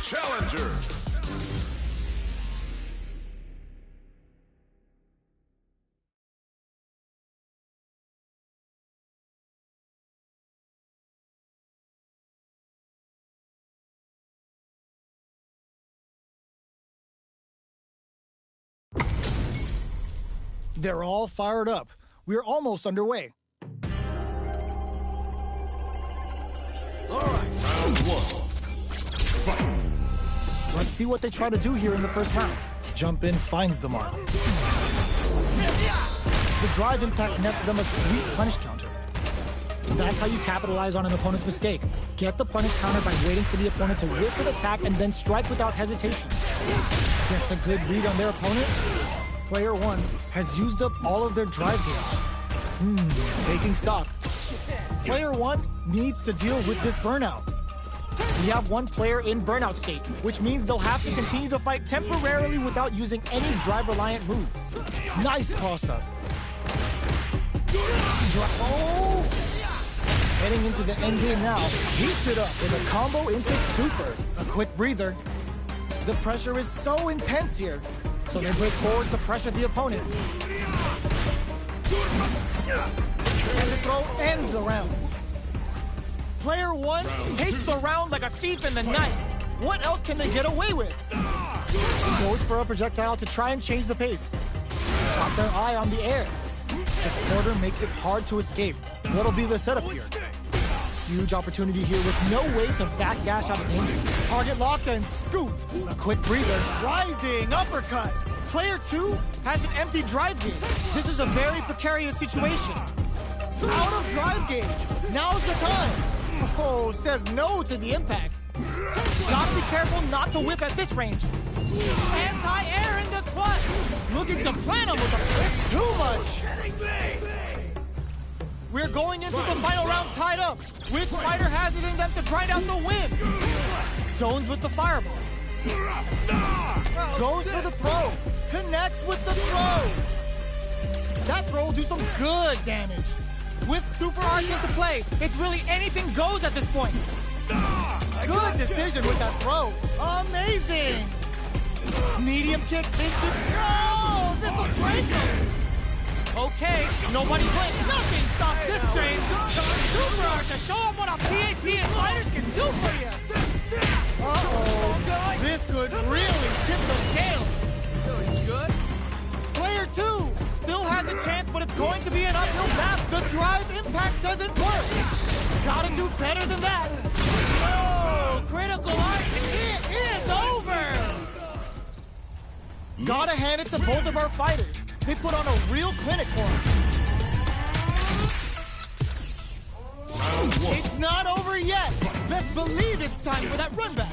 challenger. They're all fired up. We're almost underway. All right, round one. Fight. Let's see what they try to do here in the first round. Jump in finds the mark. The drive impact nets them a sweet punish counter. That's how you capitalize on an opponent's mistake. Get the punish counter by waiting for the opponent to whiff an attack and then strike without hesitation. Gets a good read on their opponent. Player 1 has used up all of their drive gauge. Taking stock. Player 1 needs to deal with this burnout. We have one player in burnout state, which means they'll have to continue the fight temporarily without using any drive-reliant moves. Nice toss-up. Oh! Heading into the end game now, heats it up with a combo into super. A quick breather. The pressure is so intense here, so they break forward to pressure the opponent. And the throw ends the round. Player 1 takes the round like a thief in the night. What else can they get away with? Goes for a projectile to try and change the pace. Got their eye on the air. The quarter makes it hard to escape. What'll be the setup here? Huge opportunity here with no way to backdash out of danger. Target locked and scooped. A quick breather. Rising uppercut. Player 2 has an empty drive gauge. This is a very precarious situation. Out of drive gauge. Now's the time. Oh, says no to the impact. Gotta be careful not to whiff at this range. Anti-air in the clutch. Looking to plan him with a it's too much. We're going into the final round tied up. Which fighter has it in them to grind out the win? Zones with the fireball. Goes for the throw. Connects with the throw. That throw will do some good damage. With super arts into play, it's really anything goes at this point. Good decision with that throw. Amazing. Medium kick into... Oh, this will break him. Okay, nobody's late. Nothing stops this train. Super art to show them what a PhD and fighters can do for you. Uh-oh. This could really tip the scales. Good. Player 2 still has a chance, but it's going to be an uphill battle. The drive impact doesn't work. Gotta do better than that. Oh, critical art. It is over. Gotta hand it to both of our fighters. They put on a real clinic for us. It's not over yet. Best believe it's time for that run back.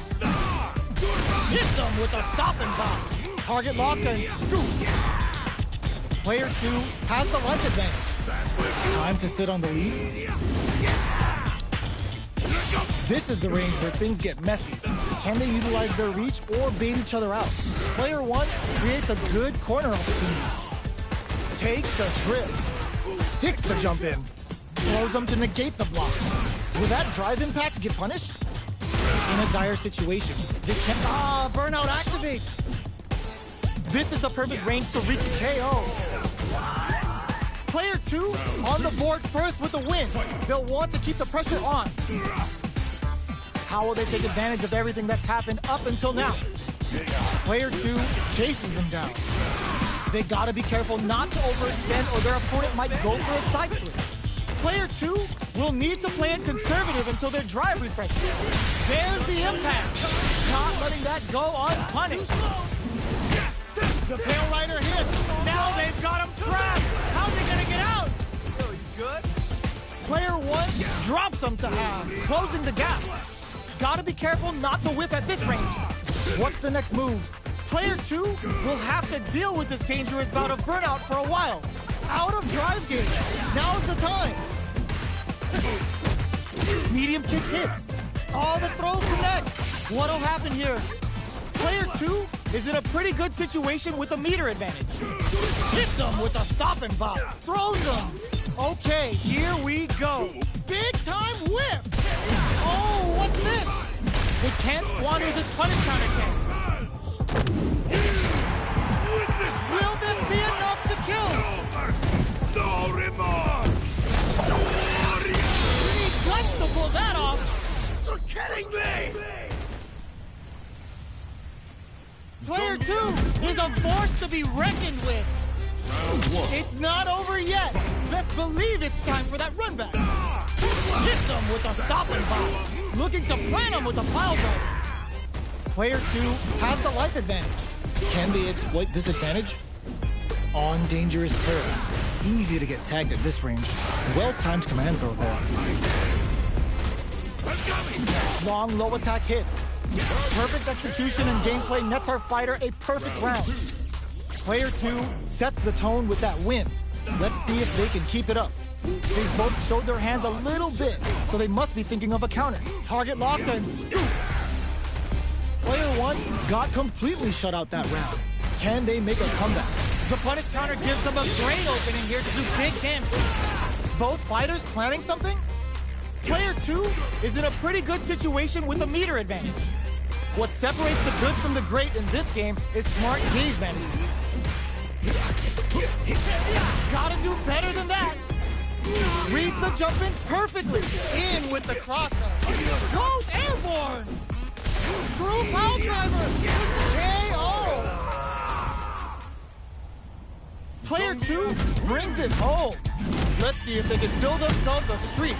Hits them with a stop and pop. Target lock and scoop. Player 2 has the life advantage. Time to sit on the lead. This is the range where things get messy. Can they utilize their reach or bait each other out? Player 1 creates a good corner opportunity. Takes a trip. Sticks the jump in. Throws them to negate the block. Will that drive impact get punished? In a dire situation, they can't... burnout activates. This is the perfect range to reach a KO. Player 2 on the board first with a win. They'll want to keep the pressure on. How will they take advantage of everything that's happened up until now? Player 2 chases them down. They gotta be careful not to overextend or their opponent might go for a side flip. Player 2 will need to play it conservative until their drive refreshes. There's the impact. Not letting that go unpunished. The Pale Rider hits. Now they've got him trapped. How's he gonna get out? Good. Player 1 drops him to half, closing the gap. Gotta be careful not to whiff at this range. What's the next move? Player 2 will have to deal with this dangerous bout of burnout for a while. Out of drive gauge. Now's the time. Medium kick hits. Oh, the throw connects. What'll happen here? Player 2 is in a pretty good situation with a meter advantage. Hits him with a stop and bop. Throws him. Okay, here we go. Big time whip. Oh, what's this? They can't squander this punish counter chance. Will this be enough to kill? No remorse! Pretty guts to pull that off. You're kidding me! Player 2 is a force to be reckoned with. Round 1. It's not over yet. Best believe it's time for that run back. Hits him with a stopping bomb. Looking to plant him with a pile driver. Player 2 has the life advantage. Can they exploit this advantage? On dangerous turf. Easy to get tagged at this range. Well-timed command throw there. Long low attack hits. Perfect execution and gameplay nets our fighter a perfect round. Player 2 sets the tone with that win. Let's see if they can keep it up. They both showed their hands a little bit, so they must be thinking of a counter. Target locked and scoop. Player 1 got completely shut out that round. Can they make a comeback? The punish counter gives them a great opening here to do big damage. Both fighters planning something? Player 2 is in a pretty good situation with a meter advantage. What separates the good from the great in this game is smart gauge management. Gotta do better than that. Reads the jump in perfectly. In with the crosser. Goes airborne. Through pile driver. KO. Player 2 brings it home. Let's see if they can build themselves a streak.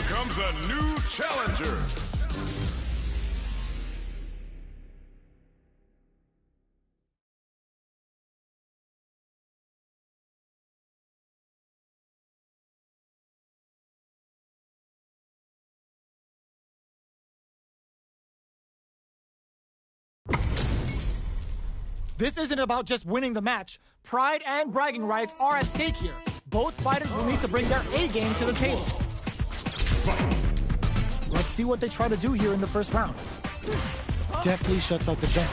Comes a new challenger. This isn't about just winning the match. Pride and bragging rights are at stake here. Both fighters will need to bring their A game to the table. Let's see what they try to do here in the first round. Deftly shuts out the jump.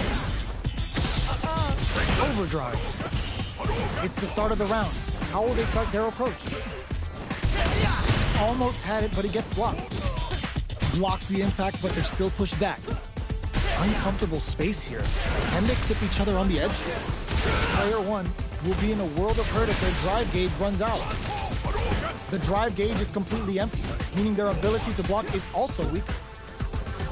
Overdrive. It's the start of the round. How will they start their approach? Almost had it, but he gets blocked. Blocks the impact, but they're still pushed back. Uncomfortable space here. Can they clip each other on the edge? Player 1 will be in a world of hurt if their drive gauge runs out. The drive gauge is completely empty, meaning their ability to block is also weak.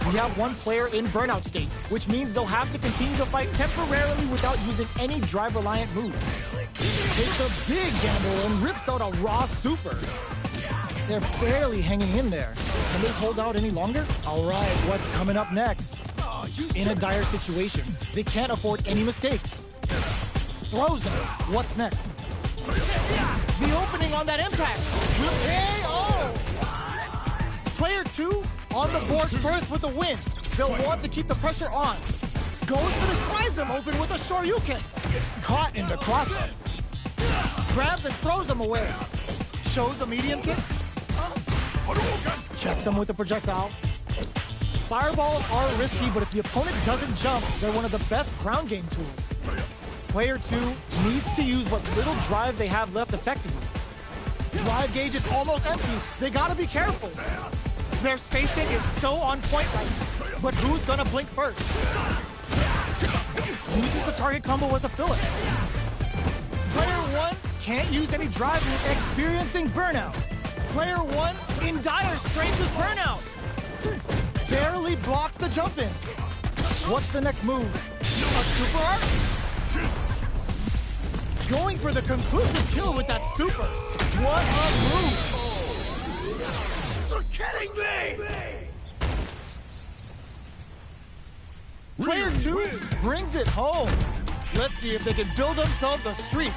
We have one player in burnout state, which means they'll have to continue to fight temporarily without using any drive-reliant moves. Takes a big gamble and rips out a raw super. They're barely hanging in there. Can they hold out any longer? All right, what's coming up next? In a dire situation, they can't afford any mistakes. Throws him. What's next? The opening on that impact will KO! Player 2 on the board first with the win. They'll want to keep the pressure on. Goes to surprise him open with a Shoryuken. Caught in the crosshair. Grabs and throws him away. Shows the medium kick. Checks him with the projectile. Fireballs are risky, but if the opponent doesn't jump, they're one of the best ground game tools. Player 2 needs to use what little drive they have left effectively. Drive gauge is almost empty. They gotta be careful. Their spacing is so on point right now. But who's gonna blink first? Uses the target combo as a filler. Player 1 can't use any drive with experiencing burnout. Player 1 in dire straits with burnout. Barely blocks the jump in. What's the next move? A super art? Going for the conclusive kill with that super. What a move! You're kidding me! Player 2 brings it home. Let's see if they can build themselves a streak.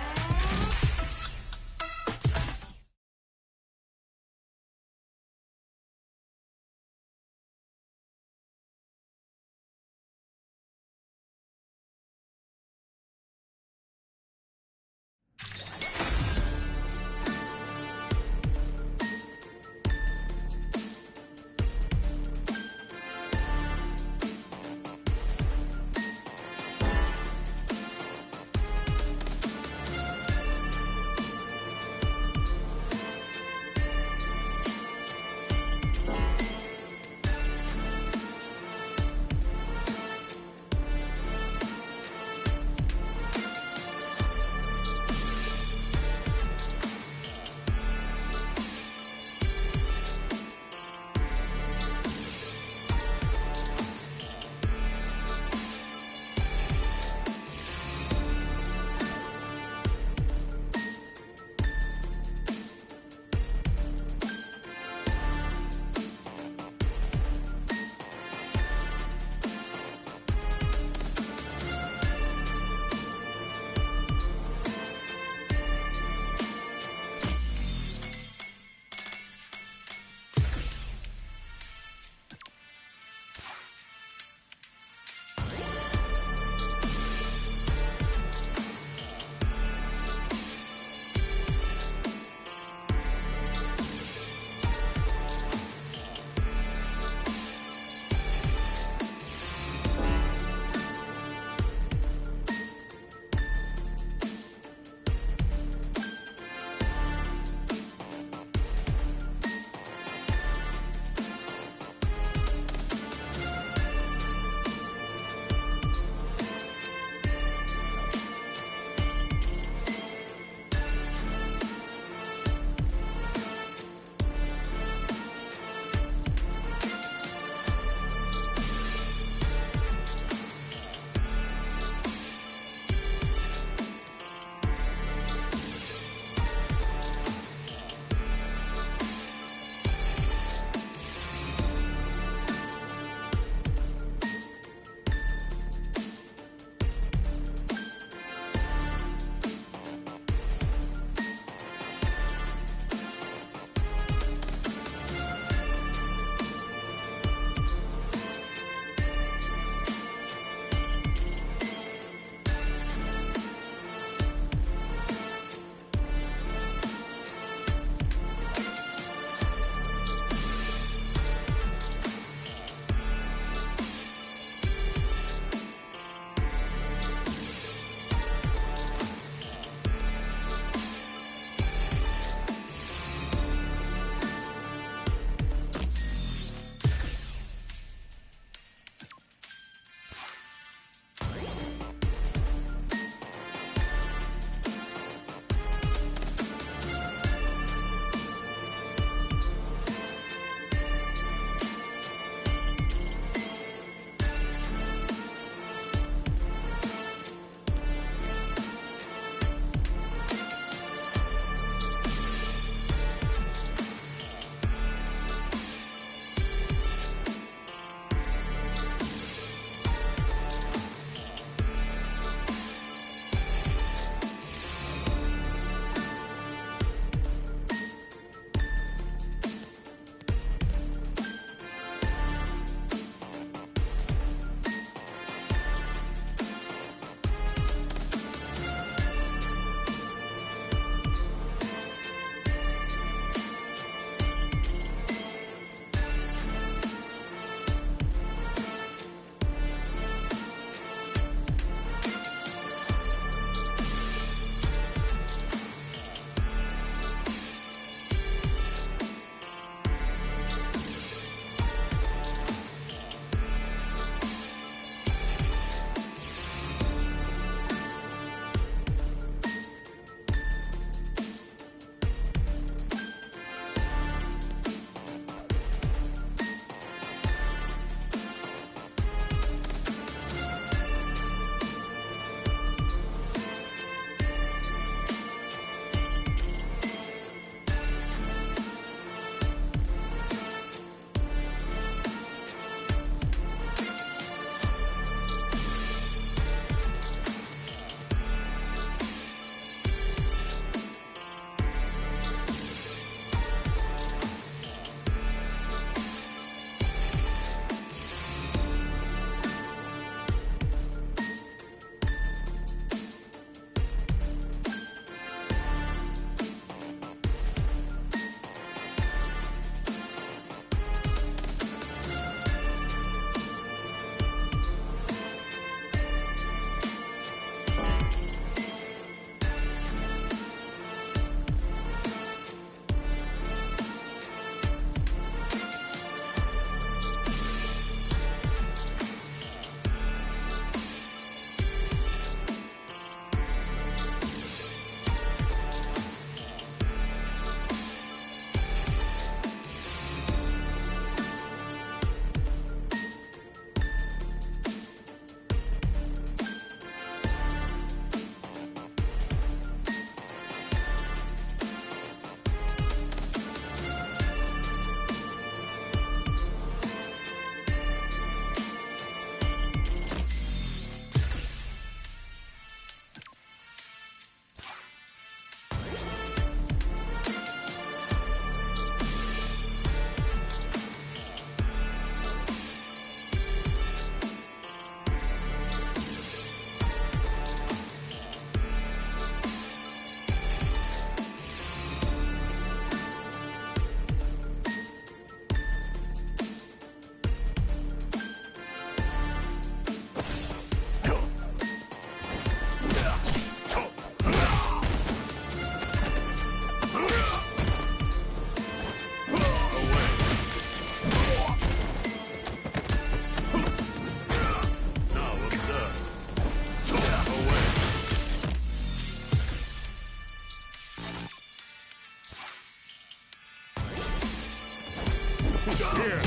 Here.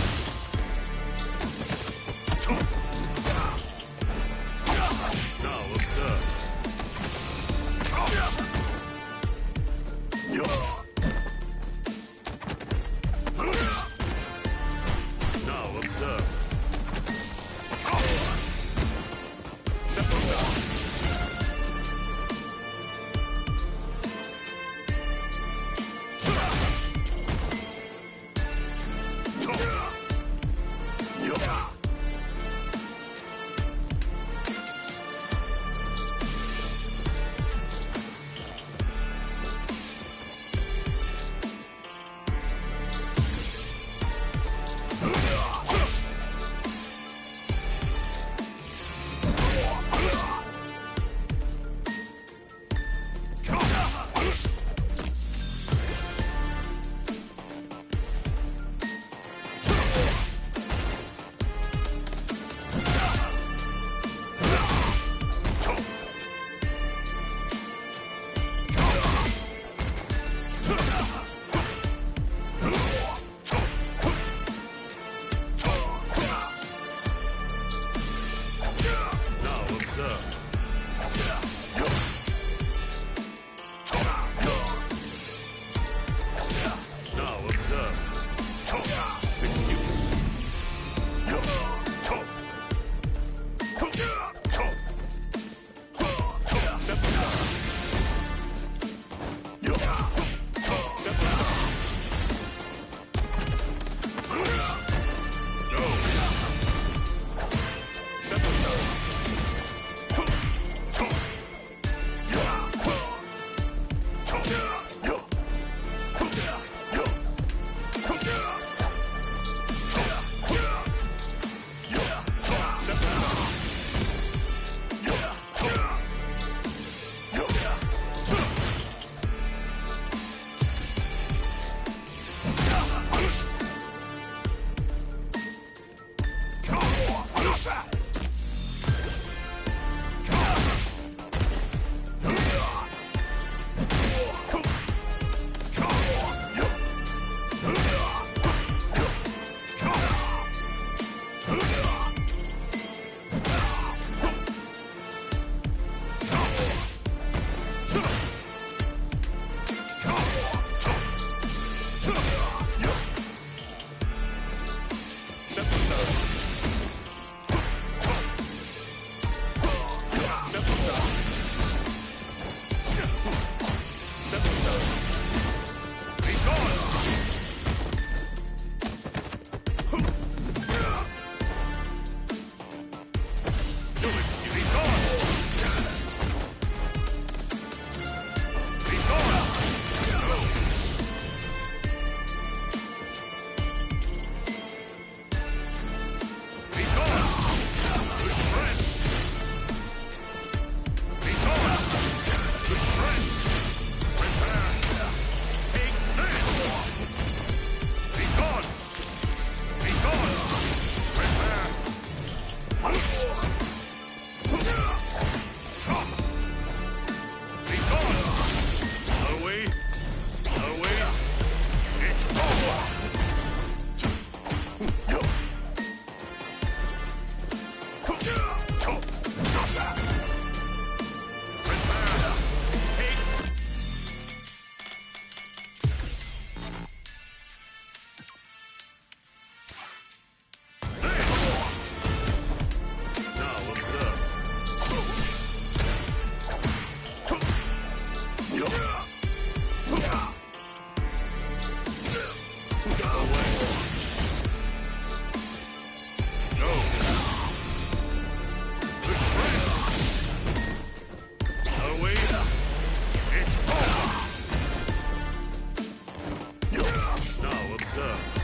Now observe. Now observe.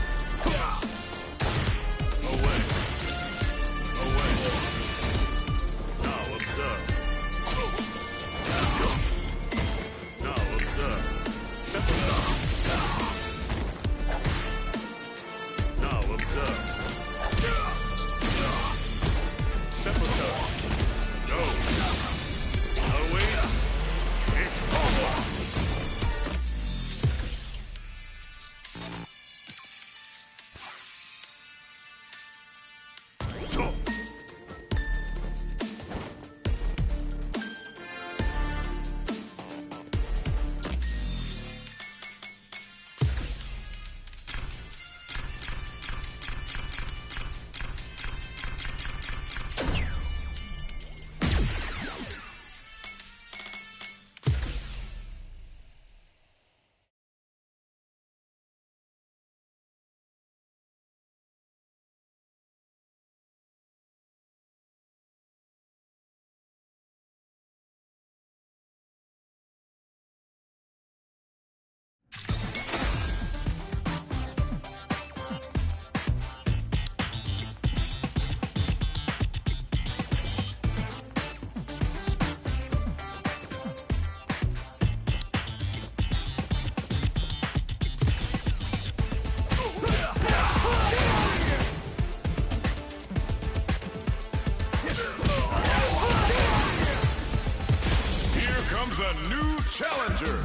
A new challenger.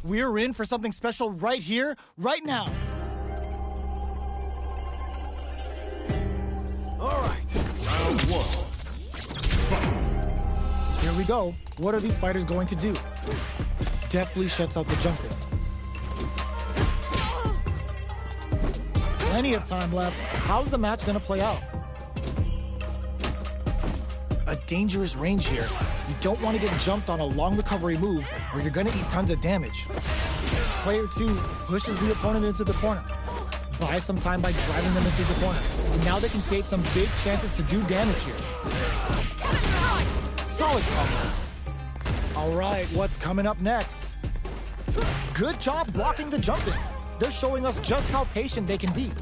We're in for something special right here, right now. All right, round one. Fight. Here we go. What are these fighters going to do? Deftly shuts out the jumping. Plenty of time left. How's the match going to play out? A dangerous range here. You don't want to get jumped on a long recovery move or you're going to eat tons of damage. Player 2 pushes the opponent into the corner. Buy some time by driving them into the corner. And now they can create some big chances to do damage here. Solid combo. All right, what's coming up next? Good job blocking the jumping. They're showing us just how patient they can be.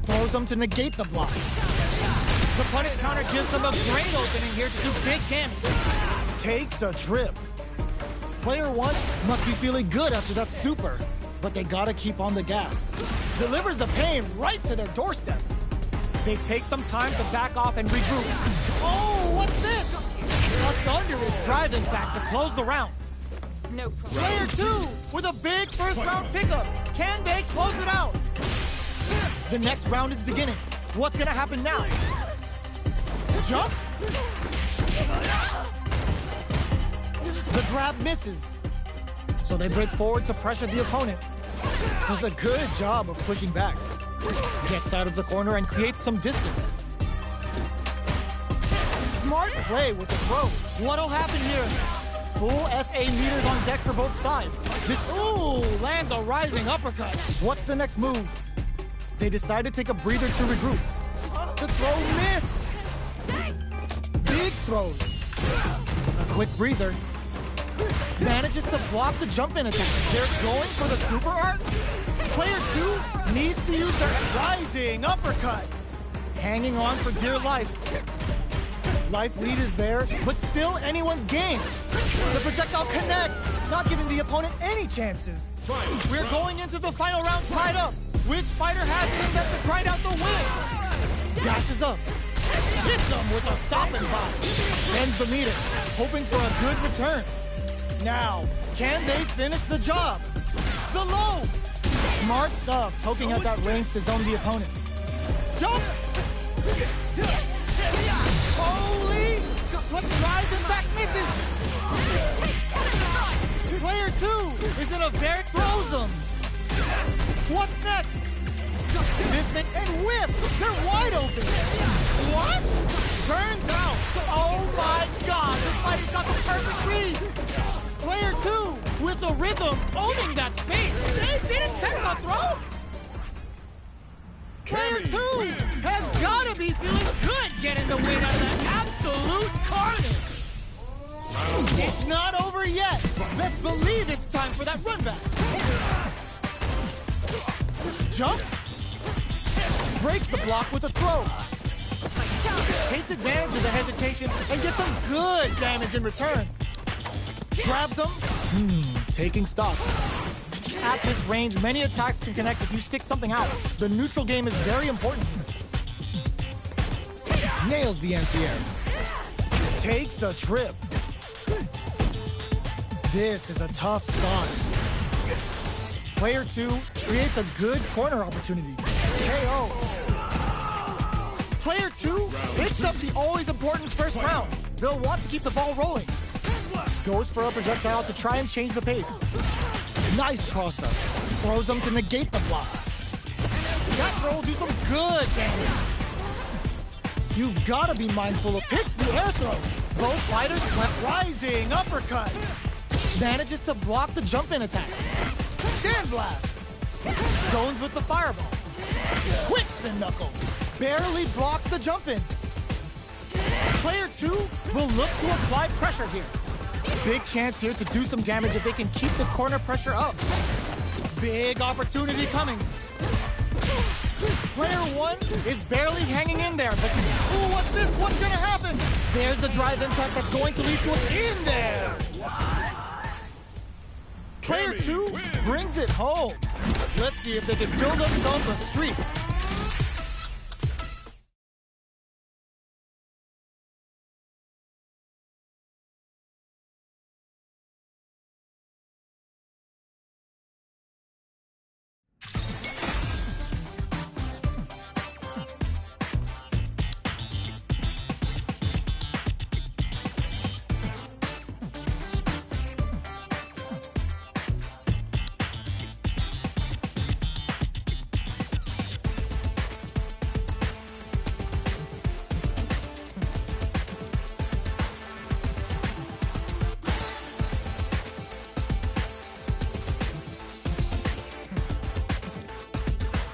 Throws them to negate the block. The punish counter gives them a great opening here to do big damage. Takes a trip. Player 1 must be feeling good after that super, but they gotta keep on the gas. Delivers the pain right to their doorstep. They take some time to back off and regroup. Oh, what's this? A Thunder is driving back to close the round. No problem. Player 2 with a big first round pickup. Can they close it out? The next round is beginning. What's gonna happen now? Jumps? The grab misses. So they break forward to pressure the opponent. Does a good job of pushing back. Gets out of the corner and creates some distance. Smart play with the throw. What'll happen here? Full SA meters on deck for both sides. This, lands a rising uppercut. What's the next move? They decide to take a breather to regroup. The throw missed. Big throws. A quick breather. Manages to block the jump-in attack. They're going for the super art. Player 2 needs to use their rising uppercut. Hanging on for dear life. Life lead is there, but still anyone's game. The projectile connects, not giving the opponent any chances. We're going into the final round tied up. Which fighter has the best to grind out the win? Dashes up. Hits him with a stopping bomb. Bends the meter, hoping for a good return. Now, can they finish the job? The low. Smart stuff, poking at that range to zone the opponent. Jump! Holy! Flip rise and back misses! Player 2 is in a very throws him. What's next? Bismuth and whips! They're wide open! What? Turns out, oh my god, this fighter's got the perfect read! Player 2 with the rhythm, owning that space! They didn't take the throw! Player 2 has gotta be feeling good getting the win out of that absolute carnage! It's not over yet! Best believe it's time for that run back! Jumps? Breaks the block with a throw. Takes advantage of the hesitation and gets some good damage in return. Grabs him. Taking stock. At this range, many attacks can connect if you stick something out. The neutral game is very important. Nails the anti-air. Takes a trip. This is a tough spot. Player 2 creates a good corner opportunity. KO. Player 2 picks up the always important first round. They'll want to keep the ball rolling. Goes for a projectile to try and change the pace. Nice cross-up. Throws them to negate the block. That throw will do some good damage. You've got to be mindful of picks the air throw. Both fighters left rising uppercut. Manages to block the jump-in attack. Sandblast. Zones with the fireball. Quick spin knuckle. Barely blocks the jump-in. Player 2 will look to apply pressure here. Big chance here to do some damage if they can keep the corner pressure up. Big opportunity coming. Player 1 is barely hanging in there, but ooh, what's this? What's gonna happen? There's the drive impact that's going to lead to an in there. Player 2 brings it home. Let's see if they can build themselves a streak.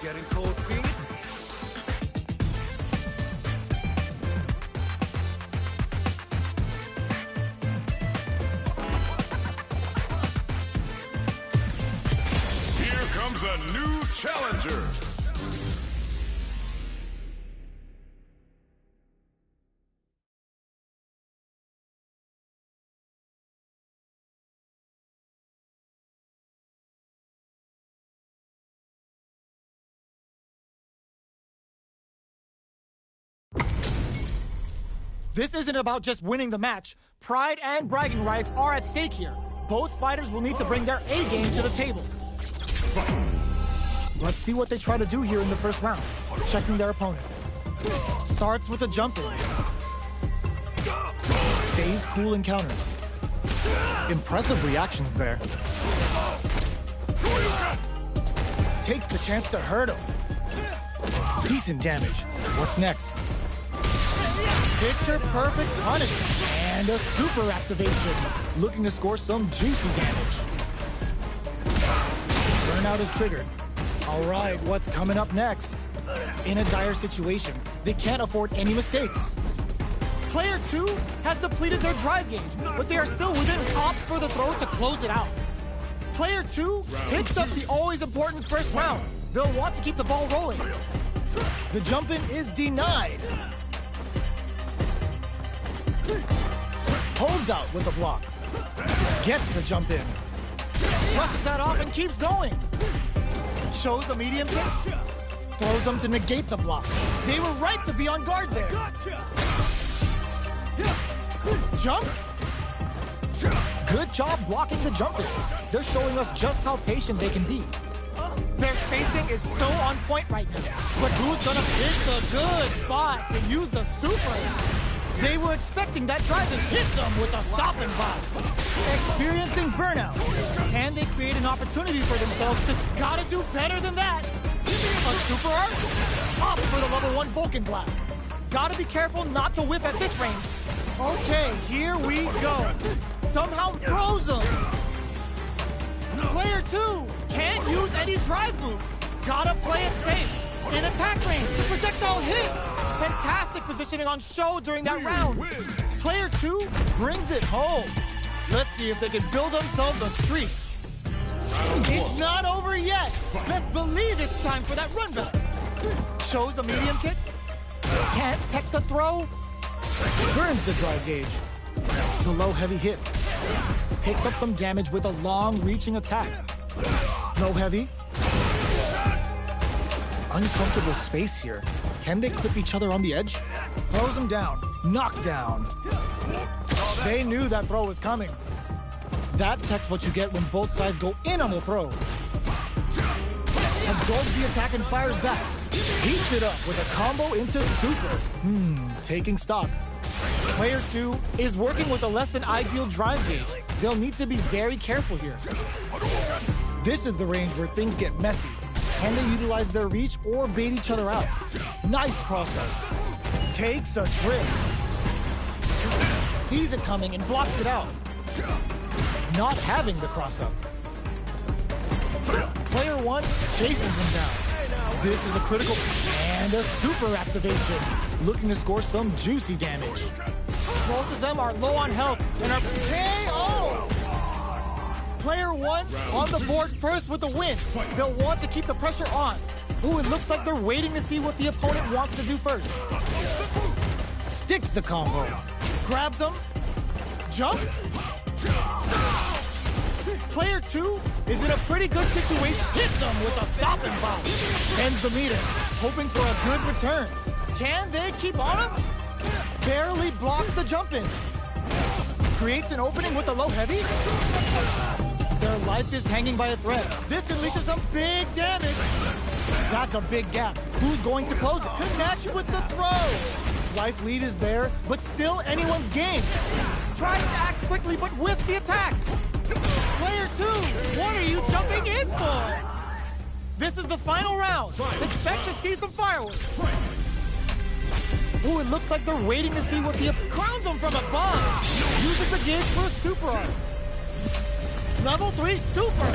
Getting cold feet. Here comes a new challenger. This isn't about just winning the match. Pride and bragging rights are at stake here. Both fighters will need to bring their A game to the table. Let's see what they try to do here in the first round. Checking their opponent. Starts with a jump in. Stays cool in counters. Impressive reactions there. Takes the chance to hurt him. Decent damage. What's next? Picture perfect punishment and a super activation. Looking to score some juicy damage. Burnout is triggered. All right, what's coming up next? In a dire situation, they can't afford any mistakes. Player 2 has depleted their drive gauge, but they are still within opts for the throw to close it out. Player 2 picks up the always important first round. They'll want to keep the ball rolling. The jump-in is denied. Holds out with the block. Gets the jump in. Brushes that off and keeps going. Shows the medium kick. Throws them to negate the block. They were right to be on guard there. Jumps. Good job blocking the jump in. They're showing us just how patient they can be. Their spacing is so on point right now. But who's gonna pick the good spot to use the super? They were expecting that drive and hit them with a stopping vibe. Experiencing burnout. Can they create an opportunity for themselves? Just gotta do better than that. A super art? Up for the level 1 Vulcan Blast. Gotta be careful not to whiff at this range. Okay, here we go. Somehow throws them. Player 2 can't use any drive moves. Gotta play it safe. In attack range, projectile hits. Fantastic positioning on show during that round. Player 2 brings it home. Let's see if they can build themselves a streak. It's not over yet. Best believe it's time for that run back. Shows a medium kick. Can't tech the throw. Burns the drive gauge. The low heavy hit. Picks up some damage with a long reaching attack. Low heavy. Uncomfortable space here. Can they clip each other on the edge? Throws them down. Knockdown. They knew that throw was coming. That tech's what you get when both sides go in on the throw. Absorbs the attack and fires back. Heats it up with a combo into super. Taking stock. Player 2 is working with a less than ideal drive gauge. They'll need to be very careful here. This is the range where things get messy. Can they utilize their reach or bait each other out? Nice cross-up. Takes a trip. Sees it coming and blocks it out. Not having the cross-up. Player 1 chases them down. This is a critical and a super activation. Looking to score some juicy damage. Both of them are low on health and are KO! Player 1 on the board first with the win. They'll want to keep the pressure on. Ooh, it looks like they're waiting to see what the opponent wants to do first. Sticks the combo. Grabs him. Jumps. Player 2 is in a pretty good situation. Hits him with a stopping bomb. Ends the meter, hoping for a good return. Can they keep on him? Barely blocks the jump in. Creates an opening with a low heavy. Their life is hanging by a thread. This can lead to some big damage. That's a big gap. Who's going to close it? Connects with the throw. Life lead is there, but still anyone's game. Tries to act quickly, but whiffs the attack. Player 2, what are you jumping in for? This is the final round. Expect to see some fireworks. Ooh, it looks like they're waiting to see what the... Crowns them from above. Uses the gauge for a super arm. Level 3 super.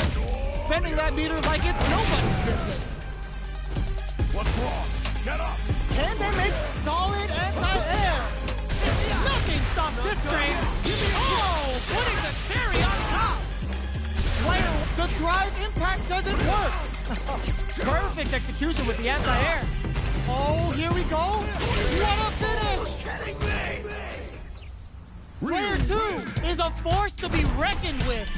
Spending that meter like it's nobody's business. What's wrong? Get up! Can they make solid anti-air? Nothing stops this train. Oh, putting the cherry on top. Player, the drive impact doesn't work. Perfect execution with the anti-air. Oh, here we go. What a finish. Player 2 is a force to be reckoned with.